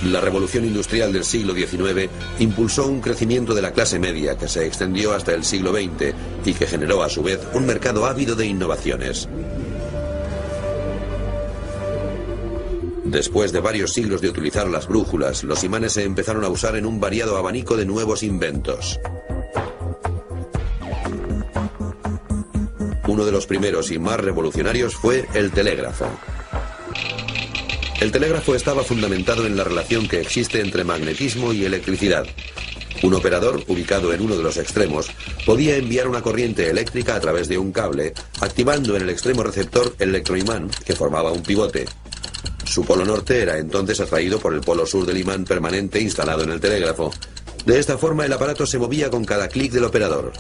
La revolución industrial del siglo XIX impulsó un crecimiento de la clase media que se extendió hasta el siglo XX y que generó a su vez un mercado ávido de innovaciones. Después de varios siglos de utilizar las brújulas, los imanes se empezaron a usar en un variado abanico de nuevos inventos. Uno de los primeros y más revolucionarios fue el telégrafo. El telégrafo estaba fundamentado en la relación que existe entre magnetismo y electricidad. Un operador, ubicado en uno de los extremos, podía enviar una corriente eléctrica a través de un cable, activando en el extremo receptor el electroimán, que formaba un pivote. Su polo norte era entonces atraído por el polo sur del imán permanente instalado en el telégrafo. De esta forma el aparato se movía con cada clic del operador.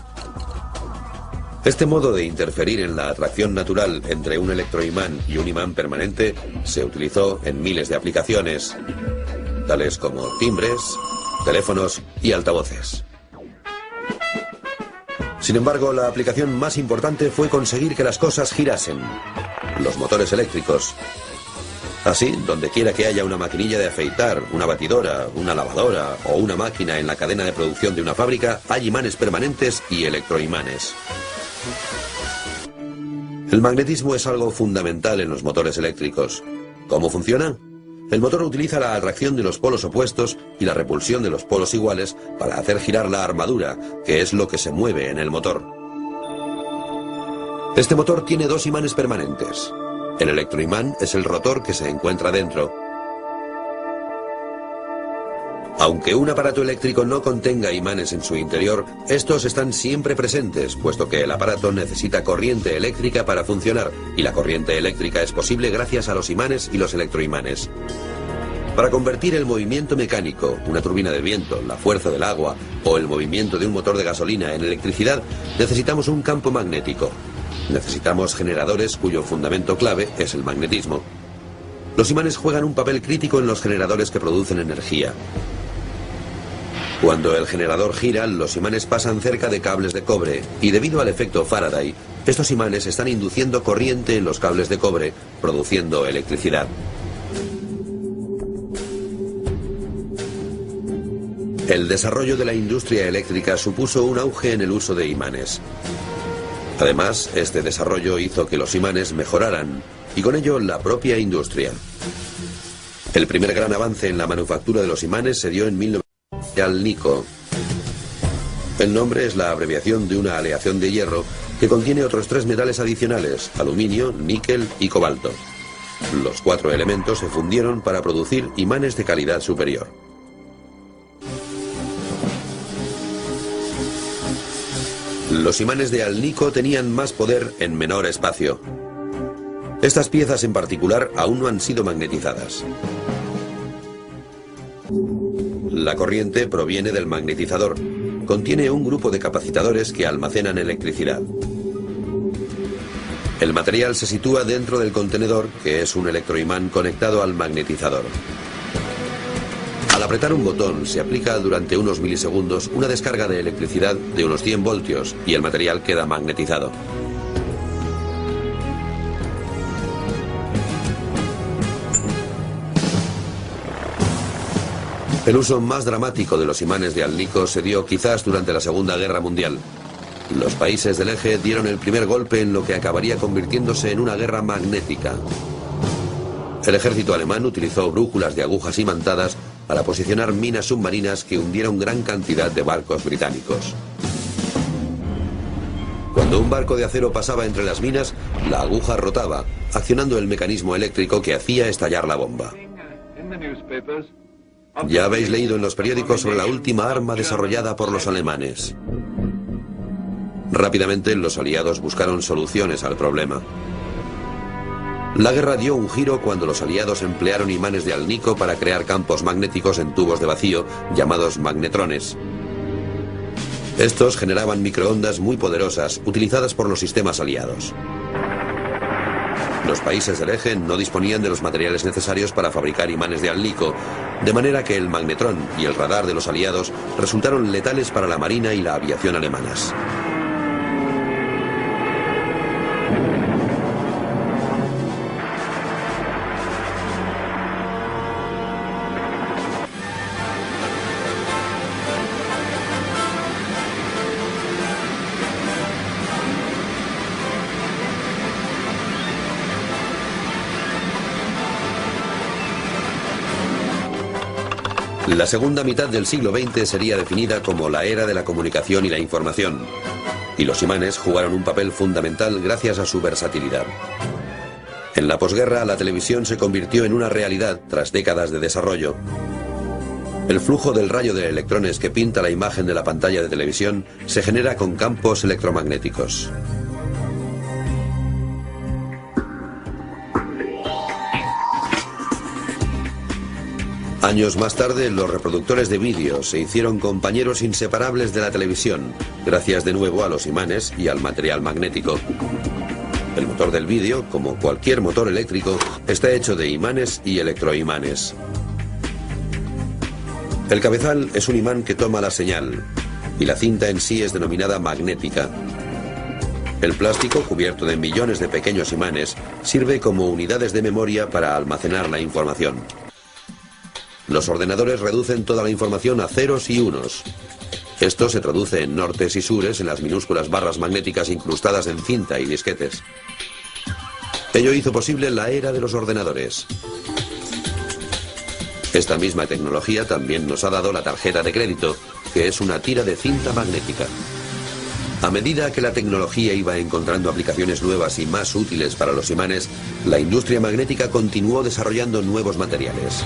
Este modo de interferir en la atracción natural entre un electroimán y un imán permanente se utilizó en miles de aplicaciones, tales como timbres, teléfonos y altavoces. Sin embargo, la aplicación más importante fue conseguir que las cosas girasen: los motores eléctricos. Así, donde quiera que haya una maquinilla de afeitar, una batidora, una lavadora o una máquina en la cadena de producción de una fábrica, hay imanes permanentes y electroimanes. El magnetismo es algo fundamental en los motores eléctricos. ¿Cómo funciona? El motor utiliza la atracción de los polos opuestos y la repulsión de los polos iguales para hacer girar la armadura, que es lo que se mueve en el motor. Este motor tiene dos imanes permanentes. El electroimán es el rotor que se encuentra dentro. Aunque un aparato eléctrico no contenga imanes en su interior, estos están siempre presentes, puesto que el aparato necesita corriente eléctrica para funcionar, y la corriente eléctrica es posible gracias a los imanes y los electroimanes. Para convertir el movimiento mecánico, una turbina de viento, la fuerza del agua o el movimiento de un motor de gasolina en electricidad, necesitamos un campo magnético. Necesitamos generadores cuyo fundamento clave es el magnetismo. Los imanes juegan un papel crítico en los generadores que producen energía. Cuando el generador gira, los imanes pasan cerca de cables de cobre y debido al efecto Faraday, estos imanes están induciendo corriente en los cables de cobre, produciendo electricidad. El desarrollo de la industria eléctrica supuso un auge en el uso de imanes. Además, este desarrollo hizo que los imanes mejoraran y con ello la propia industria. El primer gran avance en la manufactura de los imanes se dio en 1900. Alnico. El nombre es la abreviación de una aleación de hierro que contiene otros tres metales adicionales: aluminio, níquel y cobalto. Los cuatro elementos se fundieron para producir imanes de calidad superior. Los imanes de Alnico tenían más poder en menor espacio. Estas piezas en particular aún no han sido magnetizadas. La corriente proviene del magnetizador. Contiene un grupo de capacitadores que almacenan electricidad. El material se sitúa dentro del contenedor, que es un electroimán conectado al magnetizador. Al apretar un botón se aplica durante unos milisegundos una descarga de electricidad de unos 100 voltios y el material queda magnetizado. El uso más dramático de los imanes de Alnico se dio quizás durante la Segunda Guerra Mundial. Los países del eje dieron el primer golpe en lo que acabaría convirtiéndose en una guerra magnética. El ejército alemán utilizó brújulas de agujas imantadas para posicionar minas submarinas que hundieron gran cantidad de barcos británicos. Cuando un barco de acero pasaba entre las minas, la aguja rotaba, accionando el mecanismo eléctrico que hacía estallar la bomba. Ya habéis leído en los periódicos sobre la última arma desarrollada por los alemanes. Rápidamente los aliados buscaron soluciones al problema. La guerra dio un giro cuando los aliados emplearon imanes de Alnico para crear campos magnéticos en tubos de vacío llamados magnetrones. Estos generaban microondas muy poderosas utilizadas por los sistemas aliados. Los países del eje no disponían de los materiales necesarios para fabricar imanes de Alnico, de manera que el magnetrón y el radar de los aliados resultaron letales para la marina y la aviación alemanas. La segunda mitad del siglo XX sería definida como la era de la comunicación y la información, y los imanes jugaron un papel fundamental gracias a su versatilidad. En la posguerra, la televisión se convirtió en una realidad tras décadas de desarrollo. El flujo del rayo de electrones que pinta la imagen de la pantalla de televisión se genera con campos electromagnéticos. Años más tarde, los reproductores de vídeo se hicieron compañeros inseparables de la televisión, gracias de nuevo a los imanes y al material magnético. El motor del vídeo, como cualquier motor eléctrico, está hecho de imanes y electroimanes. El cabezal es un imán que toma la señal, y la cinta en sí es denominada magnética. El plástico, cubierto de millones de pequeños imanes, sirve como unidades de memoria para almacenar la información. Los ordenadores reducen toda la información a ceros y unos. Esto se traduce en nortes y sures en las minúsculas barras magnéticas incrustadas en cinta y disquetes. Ello hizo posible la era de los ordenadores. Esta misma tecnología también nos ha dado la tarjeta de crédito, que es una tira de cinta magnética. A medida que la tecnología iba encontrando aplicaciones nuevas y más útiles para los imanes, la industria magnética continuó desarrollando nuevos materiales.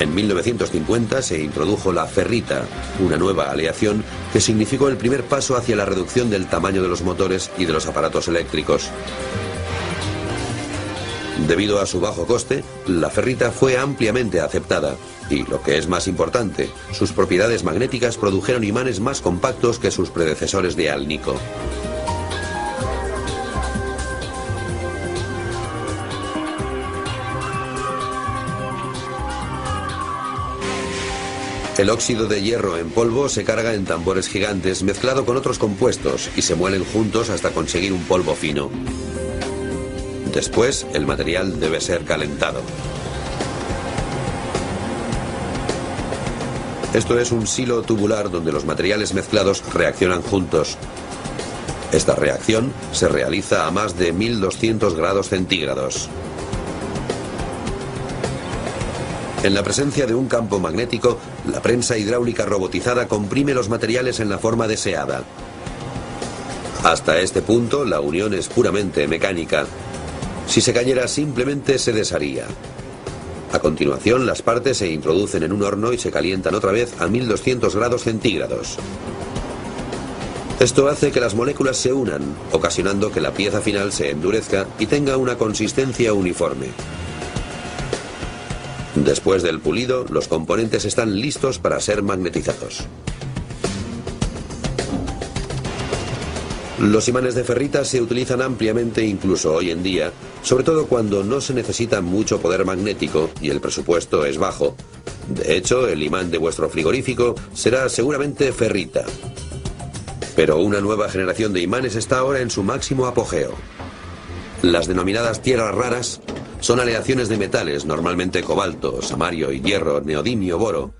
En 1950 se introdujo la ferrita, una nueva aleación que significó el primer paso hacia la reducción del tamaño de los motores y de los aparatos eléctricos. Debido a su bajo coste, la ferrita fue ampliamente aceptada y, lo que es más importante, sus propiedades magnéticas produjeron imanes más compactos que sus predecesores de Alnico. El óxido de hierro en polvo se carga en tambores gigantes mezclado con otros compuestos y se muelen juntos hasta conseguir un polvo fino. Después, el material debe ser calentado. Esto es un silo tubular donde los materiales mezclados reaccionan juntos. Esta reacción se realiza a más de 1200 grados centígrados. En la presencia de un campo magnético, la prensa hidráulica robotizada comprime los materiales en la forma deseada. Hasta este punto, la unión es puramente mecánica. Si se cayera, simplemente se desharía. A continuación, las partes se introducen en un horno y se calientan otra vez a 1200 grados centígrados. Esto hace que las moléculas se unan, ocasionando que la pieza final se endurezca y tenga una consistencia uniforme. Después del pulido, los componentes están listos para ser magnetizados. Los imanes de ferrita se utilizan ampliamente incluso hoy en día, sobre todo cuando no se necesita mucho poder magnético y el presupuesto es bajo. De hecho, el imán de vuestro frigorífico será seguramente ferrita. Pero una nueva generación de imanes está ahora en su máximo apogeo. Las denominadas tierras raras son aleaciones de metales, normalmente cobalto, samario y hierro, neodimio, boro.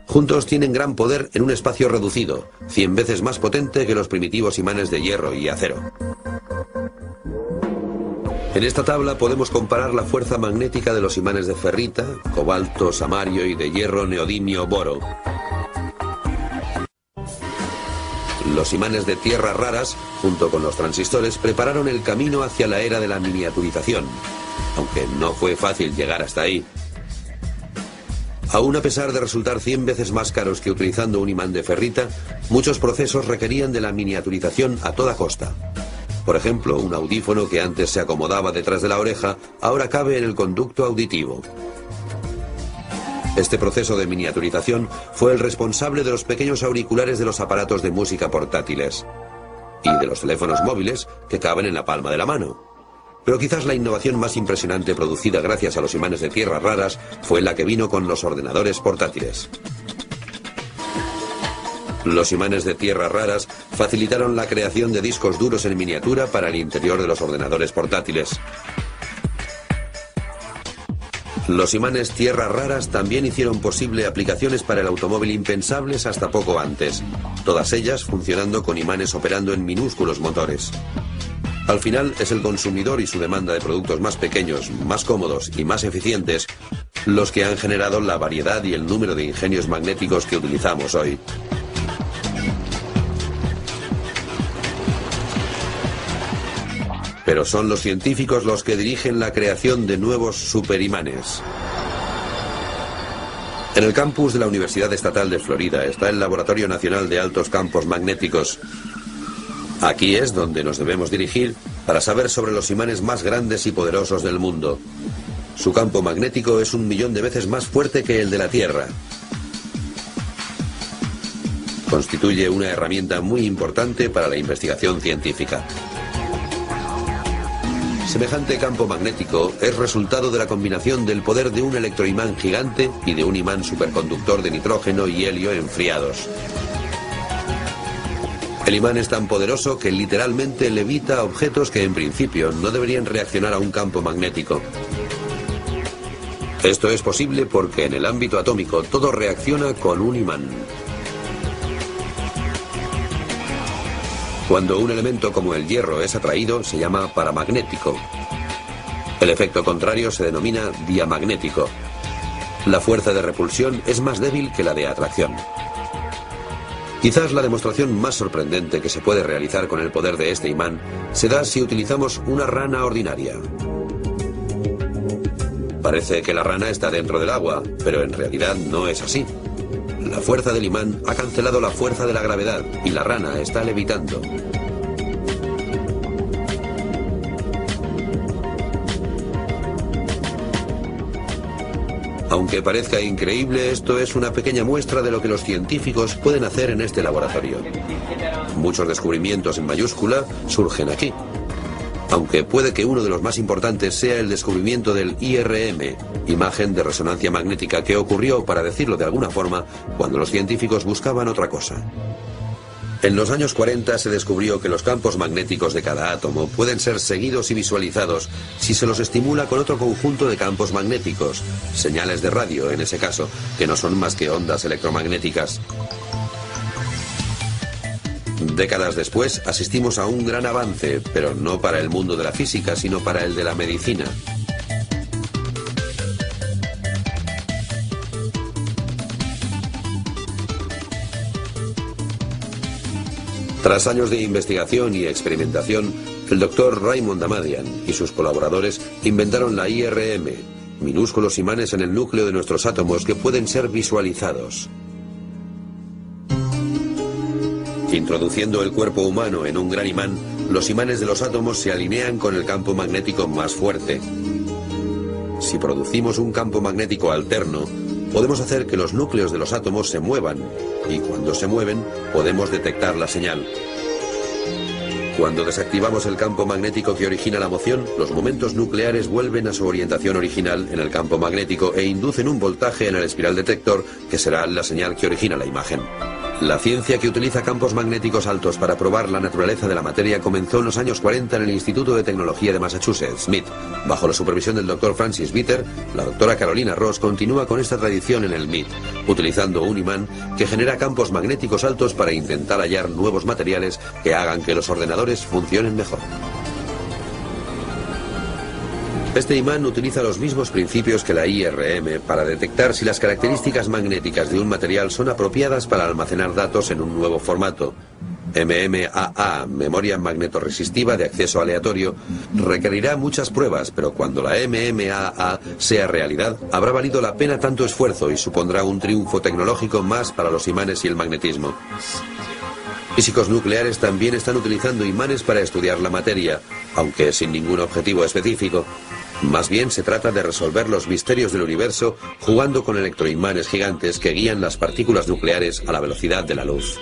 Juntos tienen gran poder en un espacio reducido, 100 veces más potente que los primitivos imanes de hierro y acero. En esta tabla podemos comparar la fuerza magnética de los imanes de ferrita, cobalto, samario y de hierro, neodimio, boro. Los imanes de tierras raras, junto con los transistores, prepararon el camino hacia la era de la miniaturización, aunque no fue fácil llegar hasta ahí. Aún a pesar de resultar 100 veces más caros que utilizando un imán de ferrita, muchos procesos requerían de la miniaturización a toda costa. Por ejemplo, un audífono que antes se acomodaba detrás de la oreja, ahora cabe en el conducto auditivo. Este proceso de miniaturización fue el responsable de los pequeños auriculares de los aparatos de música portátiles y de los teléfonos móviles que caben en la palma de la mano. Pero quizás la innovación más impresionante producida gracias a los imanes de tierras raras fue la que vino con los ordenadores portátiles. Los imanes de tierras raras facilitaron la creación de discos duros en miniatura para el interior de los ordenadores portátiles. Los imanes tierras raras también hicieron posible aplicaciones para el automóvil impensables hasta poco antes, todas ellas funcionando con imanes operando en minúsculos motores. Al final es el consumidor y su demanda de productos más pequeños, más cómodos y más eficientes los que han generado la variedad y el número de ingenios magnéticos que utilizamos hoy. Pero son los científicos los que dirigen la creación de nuevos superimanes. En el campus de la Universidad Estatal de Florida está el Laboratorio Nacional de Altos Campos Magnéticos. Aquí es donde nos debemos dirigir para saber sobre los imanes más grandes y poderosos del mundo. Su campo magnético es 1 millón de veces más fuerte que el de la Tierra. Constituye una herramienta muy importante para la investigación científica. Semejante campo magnético es resultado de la combinación del poder de un electroimán gigante y de un imán superconductor de nitrógeno y helio enfriados. El imán es tan poderoso que literalmente levita objetos que en principio no deberían reaccionar a un campo magnético. Esto es posible porque en el ámbito atómico todo reacciona con un imán. Cuando un elemento como el hierro es atraído, se llama paramagnético. El efecto contrario se denomina diamagnético. La fuerza de repulsión es más débil que la de atracción. Quizás la demostración más sorprendente que se puede realizar con el poder de este imán se da si utilizamos una rana ordinaria. Parece que la rana está dentro del agua, pero en realidad no es así. La fuerza del imán ha cancelado la fuerza de la gravedad y la rana está levitando. Aunque parezca increíble, esto es una pequeña muestra de lo que los científicos pueden hacer en este laboratorio. Muchos descubrimientos en mayúscula surgen aquí. Aunque puede que uno de los más importantes sea el descubrimiento del IRM, imagen de resonancia magnética, que ocurrió, para decirlo de alguna forma, cuando los científicos buscaban otra cosa. En los años 40 se descubrió que los campos magnéticos de cada átomo pueden ser seguidos y visualizados si se los estimula con otro conjunto de campos magnéticos, señales de radio en ese caso, que no son más que ondas electromagnéticas. Décadas después asistimos a un gran avance, pero no para el mundo de la física, sino para el de la medicina. Tras años de investigación y experimentación, el doctor Raymond Amadian y sus colaboradores inventaron la IRM, minúsculos imanes en el núcleo de nuestros átomos que pueden ser visualizados. Introduciendo el cuerpo humano en un gran imán, los imanes de los átomos se alinean con el campo magnético más fuerte. Si producimos un campo magnético alterno, podemos hacer que los núcleos de los átomos se muevan, y cuando se mueven, podemos detectar la señal. Cuando desactivamos el campo magnético que origina la moción, los momentos nucleares vuelven a su orientación original en el campo magnético e inducen un voltaje en el espiral detector, que será la señal que origina la imagen. La ciencia que utiliza campos magnéticos altos para probar la naturaleza de la materia comenzó en los años 40 en el Instituto de Tecnología de Massachusetts, MIT. Bajo la supervisión del Dr. Francis Bitter, la doctora Carolina Ross continúa con esta tradición en el MIT, utilizando un imán que genera campos magnéticos altos para intentar hallar nuevos materiales que hagan que los ordenadores funcionen mejor. Este imán utiliza los mismos principios que la IRM para detectar si las características magnéticas de un material son apropiadas para almacenar datos en un nuevo formato. MMAA, memoria magnetorresistiva de acceso aleatorio, requerirá muchas pruebas, pero cuando la MMAA sea realidad, habrá valido la pena tanto esfuerzo y supondrá un triunfo tecnológico más para los imanes y el magnetismo. Físicos nucleares también están utilizando imanes para estudiar la materia, aunque sin ningún objetivo específico. Más bien se trata de resolver los misterios del universo jugando con electroimanes gigantes que guían las partículas nucleares a la velocidad de la luz.